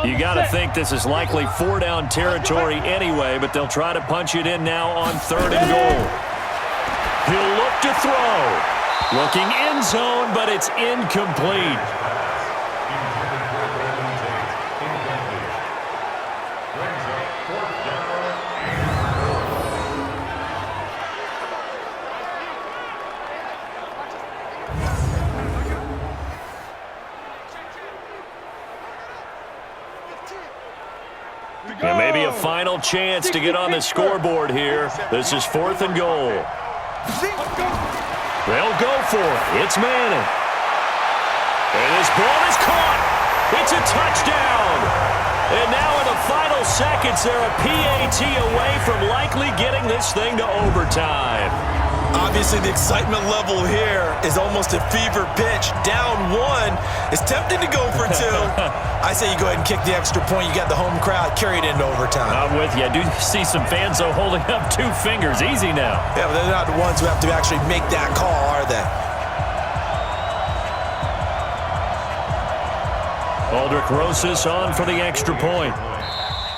You got to think this is likely 4-down territory anyway, but they'll try to punch it in now on 3rd and goal. He'll look to throw. Looking end zone, but it's incomplete. And maybe a final chance to get on the scoreboard here. This is 4th and goal. They'll go for it. It's Madden. And this ball is caught. It's a touchdown. And now in the final seconds, they're a PAT away from likely getting this thing to overtime. Obviously, the excitement level here is almost a fever pitch. Down 1. It's tempting to go for 2. I say you go ahead and kick the extra point. You got the home crowd. Carry it into overtime. I'm with you. I do see some fans, though, holding up 2 fingers. Easy now. Yeah, but they're not the ones who have to actually make that call, are they? Aldrich Rosas on for the extra point.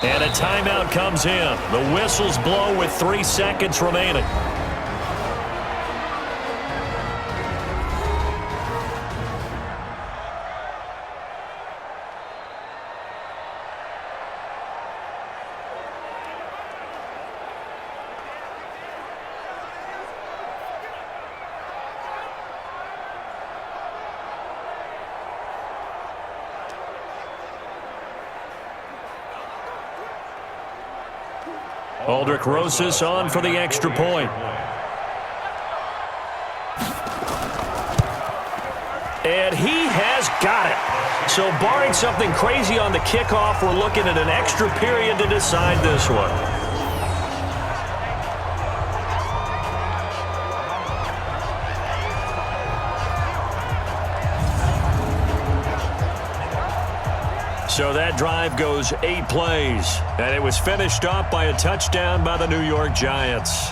And a timeout comes in. The whistles blow with 3 seconds remaining. Aldrich Rosas on for the extra point. And he has got it. So barring something crazy on the kickoff, we're looking at an extra period to decide this one. So that drive goes 8 plays, and it was finished off by a touchdown by the New York Giants.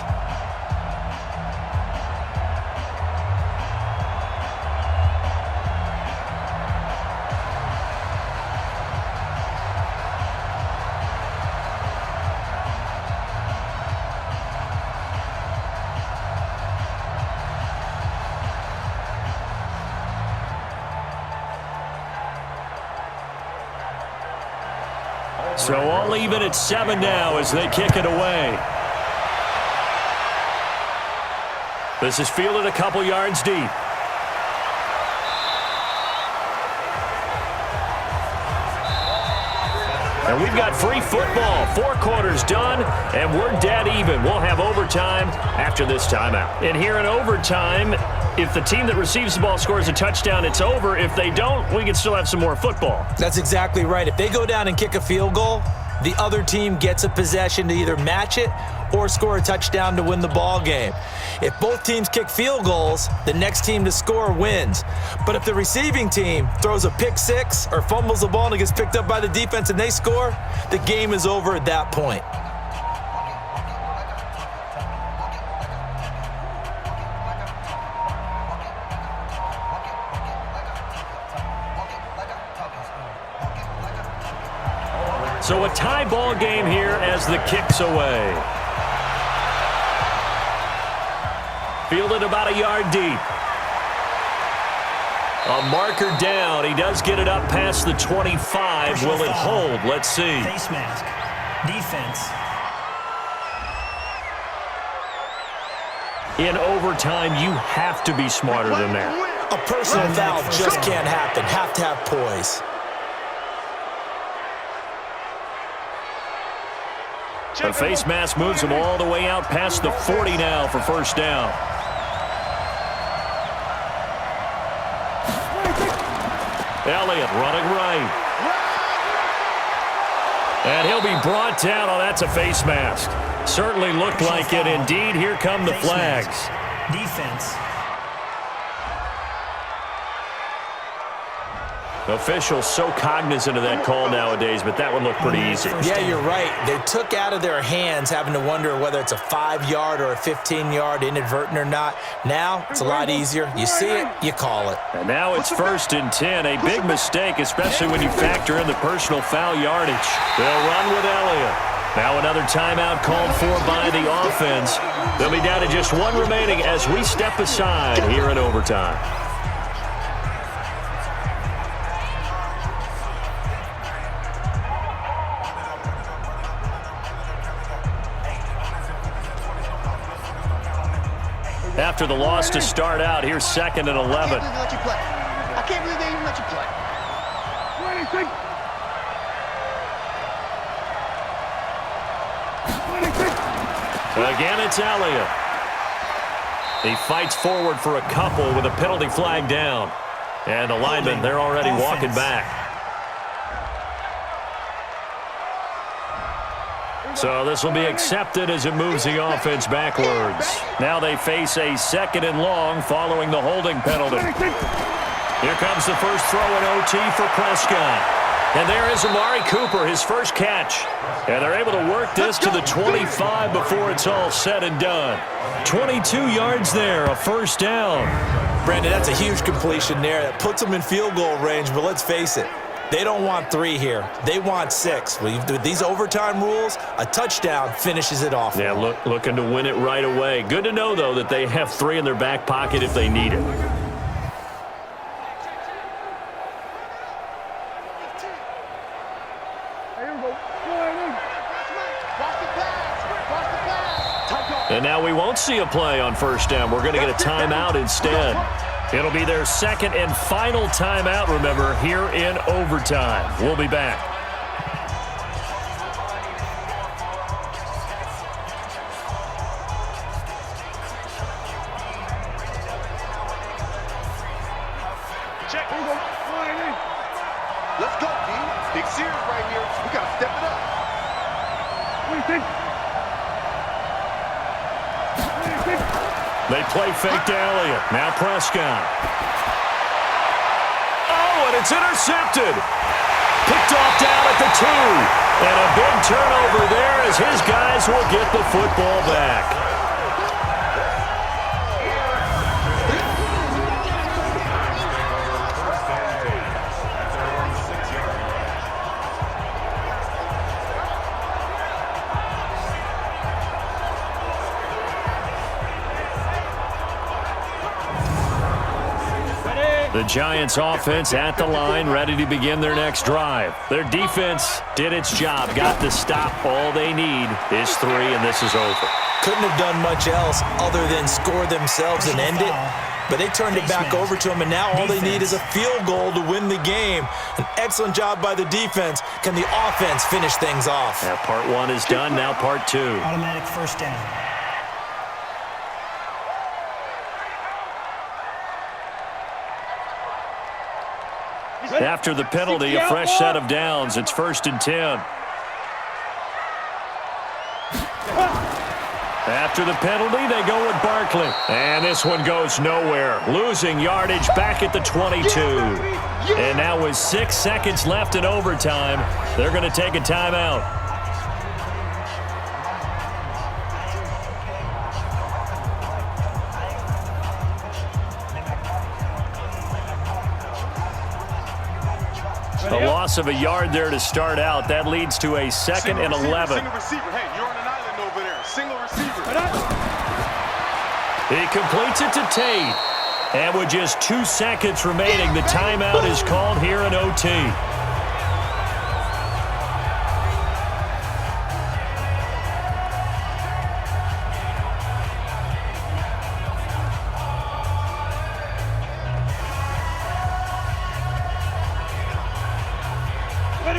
So all even at 7 now as they kick it away. This is fielded a couple yards deep. And we've got free football. 4 quarters done, and we're dead even. We'll have overtime after this timeout. And here in overtime, if the team that receives the ball scores a touchdown, it's over. If they don't, we can still have some more football. That's exactly right. If they go down and kick a field goal, the other team gets a possession to either match it or score a touchdown to win the ball game. If both teams kick field goals, the next team to score wins. But if the receiving team throws a pick 6 or fumbles the ball and it gets picked up by the defense and they score, the game is over at that point. So a tie ball game here as the kick's away. Fielded about a yard deep. A marker down. He does get it up past the 25. Will it hold? Let's see. Face mask. Defense. In overtime, you have to be smarter than that. A personal foul just can't happen. Have to have poise. The face mask moves him all the way out past the 40 now for first down. Elliott running right. And he'll be brought down. Oh, that's a face mask. Certainly looked like it. Indeed, here come the flags. Defense. Officials so cognizant of that call nowadays, but that one looked pretty easy. Yeah, you're right. They took out of their hands having to wonder whether it's a 5-yard or a 15-yard, inadvertent or not. Now, it's a lot easier. You see it, you call it. And now it's 1st and 10. A big mistake, especially when you factor in the personal foul yardage. They'll run with Elliott. Now another timeout called for by the offense. They'll be down to just one remaining as we step aside here in overtime. After the loss to start out, here's 2nd and 11. I can't believe they even let you play. Again, it's Elliott. He fights forward for a couple with a penalty flag down. And the linemen, they're already walking back. So this will be accepted as it moves the offense backwards. Now they face a 2nd and long following the holding penalty. Here comes the first throw in OT for Prescott. And there is Amari Cooper, his first catch. And they're able to work this to the 25 before it's all said and done. 22 yards there, a first down. Brandon, that's a huge completion there. That puts them in field goal range, but let's face it. They don't want 3 here. They want 6. With these overtime rules, a touchdown finishes it off. Yeah, looking to win it right away. Good to know, though, that they have 3 in their back pocket if they need it. And now we won't see a play on first down. We're going to get a timeout instead. It'll be their 2nd and final timeout, remember, here in overtime. We'll be back. Check. Let's go, team. Big series right here. We got to step it up. What do you think? They play fake to Elliott. Now Prescott. Oh, and it's intercepted. Picked off down at the 2. And a big turnover there as his guys will get the football back. The Giants offense at the line, ready to begin their next drive. Their defense did its job, got the stop. All they need is 3, and this is over. Couldn't have done much else other than score themselves and end it. But they turned it back over to them, and now all they need is a field goal to win the game. An excellent job by the defense. Can the offense finish things off? Now part 1 is done, now part 2. Automatic first down. After the penalty, a fresh set of downs. It's 1st and 10. After the penalty, they go with Barkley. And this one goes nowhere. Losing yardage back at the 22. And now with 6 seconds left in overtime, they're going to take a timeout. A loss of a yard there to start out. That leads to a 2nd and 11. Single receiver. Hey, you're on an island over there. Single receiver. He completes it to Tate. And with just 2 seconds remaining, the timeout is called here in OT.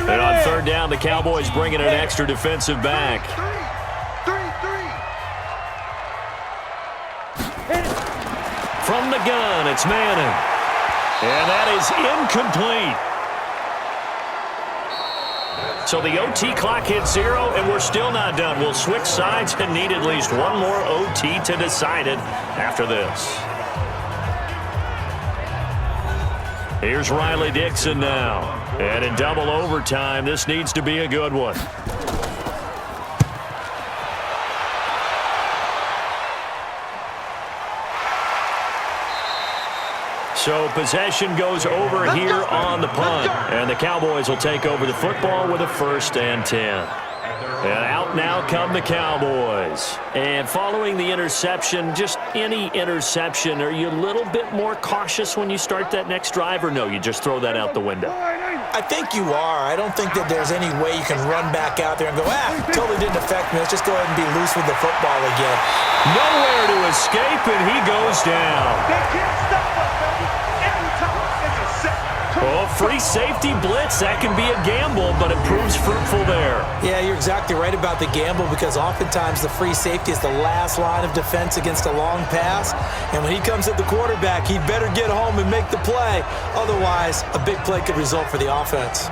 And on 3rd down, the Cowboys bring in an extra defensive back. From the gun, it's Madden. And that is incomplete. So the OT clock hits 0, and we're still not done. We'll switch sides and need at least one more OT to decide it after this. Here's Riley Dixon now. And in double overtime, this needs to be a good one. So possession goes over here on the punt. And the Cowboys will take over the football with a 1st and 10. And out now come the Cowboys. And following the interception, just any interception, are you a little bit more cautious when you start that next drive, or no, you just throw that out the window? I think you are. I don't think that there's any way you can run back out there and go, totally didn't affect me. Let's just go ahead and be loose with the football again. Nowhere to escape, and he goes down. They can't stop us, baby. Every time it's a set. Oh, free safety blitz. That can be a gamble, but it proves fruitful there. Yeah, you're exactly right about the gamble, because oftentimes the free safety is the last line of defense against a long pass. And when he comes at the quarterback, he'd better get home and make the play. Otherwise, a big play could result for the offense.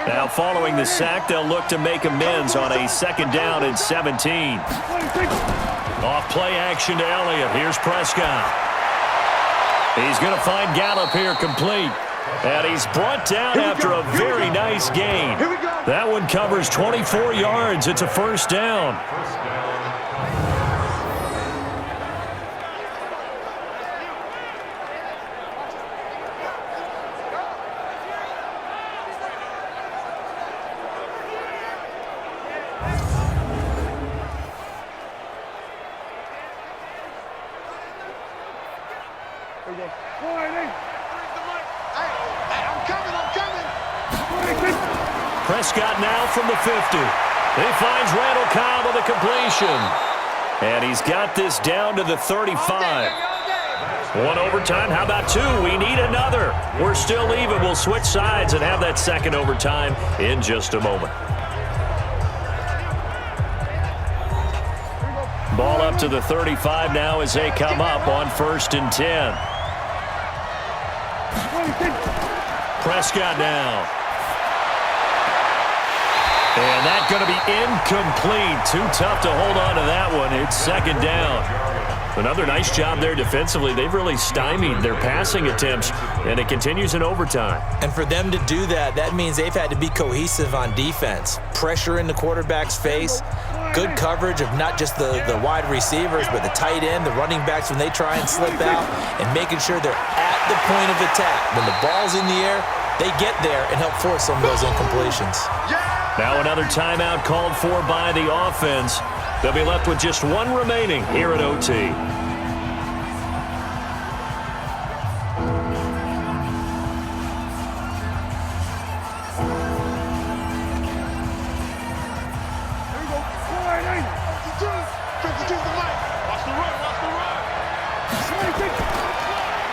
Now, following the sack, they'll look to make amends on a 2nd down and 17. Off play action to Elliott. Here's Prescott. He's going to find Gallup here complete. And he's brought down after a very nice gain. That one covers 24 yards. It's a 1st down. Prescott now from the 50. He finds Randall Cobb with a completion. And he's got this down to the 35. 1 overtime. How about 2? We need another. We're still even. We'll switch sides and have that 2nd overtime in just a moment. Ball up to the 35 now as they come up on 1st and 10. Prescott now. And that's going to be incomplete. Too tough to hold on to that one. It's 2nd down. Another nice job there defensively. They've really stymied their passing attempts, and it continues in overtime. And for them to do that, that means they've had to be cohesive on defense. Pressure in the quarterback's face, good coverage of not just the wide receivers, but the tight end, the running backs when they try and slip out, and making sure they're at the point of attack. When the ball's in the air, they get there and help force some of those incompletions. Now another timeout called for by the offense. They'll be left with just 1 remaining here at OT.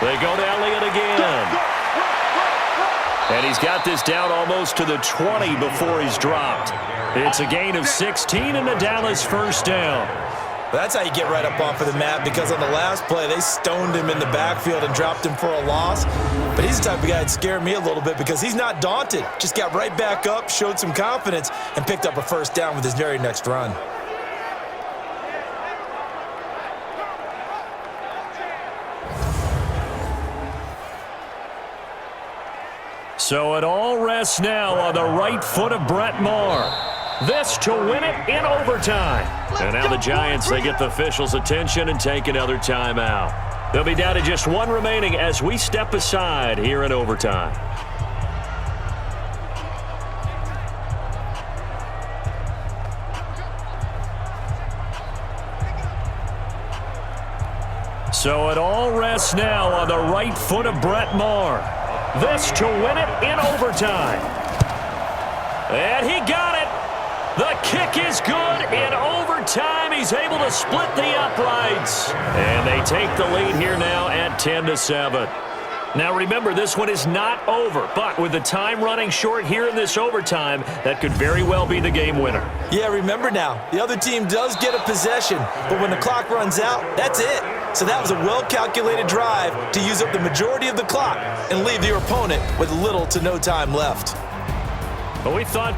They go to Elliott again. And he's got this down almost to the 20 before he's dropped. It's a gain of 16 and a Dallas 1st down. That's how you get right up off of the map, because on the last play, they stoned him in the backfield and dropped him for a loss. But he's the type of guy that scared me a little bit, because he's not daunted. Just got right back up, showed some confidence, and picked up a 1st down with his very next run. So it all rests now on the right foot of Brett Maher. This to win it in overtime. And now the Giants, they get the officials' attention and take another timeout. They'll be down to just 1 remaining as we step aside here in overtime. So it all rests now on the right foot of Brett Maher. This to win it in overtime. And he got it. The kick is good in overtime. He's able to split the uprights. And they take the lead here now at 10-7. Now remember, this one is not over, but with the time running short here in this overtime, that could very well be the game winner. Yeah, remember now, the other team does get a possession, but when the clock runs out, that's it. So that was a well-calculated drive to use up the majority of the clock and leave your opponent with little to no time left. But we thought